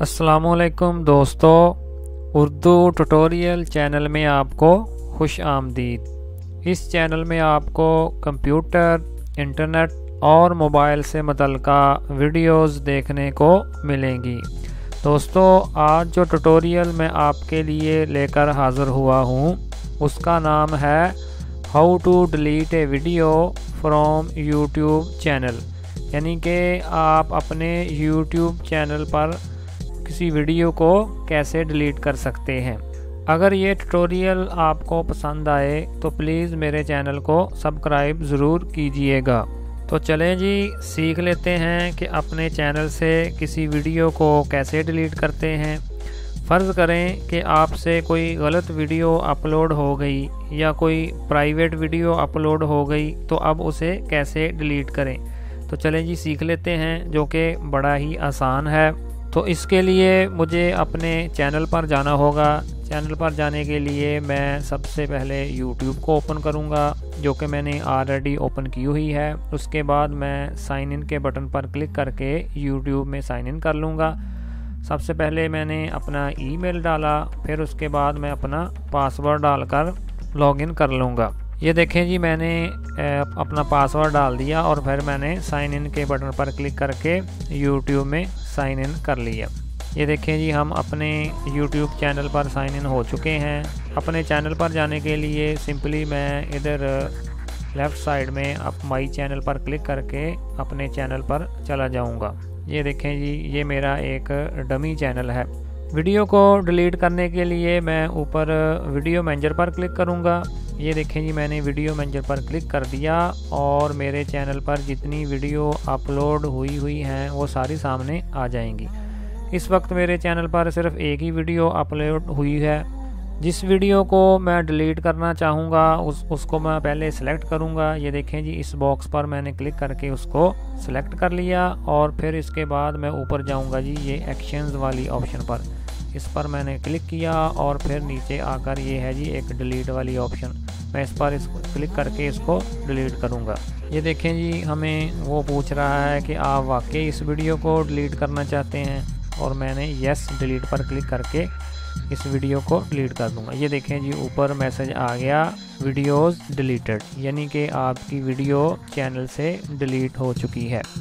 अस्सलामुअलैकुम दोस्तों, Urdu tutorial channel में आपको खुश आमदीद। इस चैनल में आपको कंप्यूटर, इंटरनेट और मोबाइल से मुतल्लिका वीडियोस देखने को मिलेंगी। दोस्तों, आज जो ट्यूटोरियल मैं आपके लिए लेकर हाज़िर हुआ हूँ उसका नाम है how to delete a video from YouTube channel. यानी कि आप अपने यूट्यूब चैनल पर किसी वीडियो को कैसे डिलीट कर सकते हैं। अगर ये ट्यूटोरियल आपको पसंद आए तो प्लीज़ मेरे चैनल को सब्सक्राइब ज़रूर कीजिएगा। तो चलें जी, सीख लेते हैं कि अपने चैनल से किसी वीडियो को कैसे डिलीट करते हैं। फ़र्ज़ करें कि आपसे कोई गलत वीडियो अपलोड हो गई या कोई प्राइवेट वीडियो अपलोड हो गई, तो अब उसे कैसे डिलीट करें। तो चलें जी, सीख लेते हैं, जो कि बड़ा ही आसान है। तो इसके लिए मुझे अपने चैनल पर जाना होगा। चैनल पर जाने के लिए मैं सबसे पहले YouTube को ओपन करूंगा, जो कि मैंने ऑलरेडी ओपन की हुई है। उसके बाद मैं साइन इन के बटन पर क्लिक करके YouTube में साइन इन कर लूँगा। सबसे पहले मैंने अपना ईमेल डाला, फिर उसके बाद मैं अपना पासवर्ड डालकर लॉगिन कर लूँगा। ये देखें जी, मैंने अपना पासवर्ड डाल दिया और फिर मैंने साइन इन के बटन पर क्लिक करके YouTube में साइन इन कर लिया। ये देखें जी, हम अपने YouTube चैनल पर साइन इन हो चुके हैं। अपने चैनल पर जाने के लिए सिंपली मैं इधर लेफ़्ट साइड में माई चैनल पर क्लिक करके अपने चैनल पर चला जाऊंगा। ये देखें जी, ये मेरा एक डमी चैनल है। वीडियो को डिलीट करने के लिए मैं ऊपर वीडियो मैनेजर पर क्लिक करूंगा। ये देखें जी, मैंने वीडियो मैनेजर पर क्लिक कर दिया और मेरे चैनल पर जितनी वीडियो अपलोड हुई हैं वो सारी सामने आ जाएंगी। इस वक्त मेरे चैनल पर सिर्फ एक ही वीडियो अपलोड हुई है। जिस वीडियो को मैं डिलीट करना चाहूँगा उसको मैं पहले सेलेक्ट करूँगा। ये देखें जी, इस बॉक्स पर मैंने क्लिक करके उसको सेलेक्ट कर लिया और फिर इसके बाद मैं ऊपर जाऊँगा जी, ये एक्शंस वाली ऑप्शन पर। इस पर मैंने क्लिक किया और फिर नीचे आकर ये है जी एक डिलीट वाली ऑप्शन। मैं इस पर क्लिक करके इसको डिलीट करूँगा। ये देखें जी, हमें वो पूछ रहा है कि आप वाकई इस वीडियो को डिलीट करना चाहते हैं, और मैंने यस डिलीट पर क्लिक करके इस वीडियो को डिलीट कर दूंगा। ये देखें जी, ऊपर मैसेज आ गया वीडियोज़ डिलीटेड, यानी कि आपकी वीडियो चैनल से डिलीट हो चुकी है।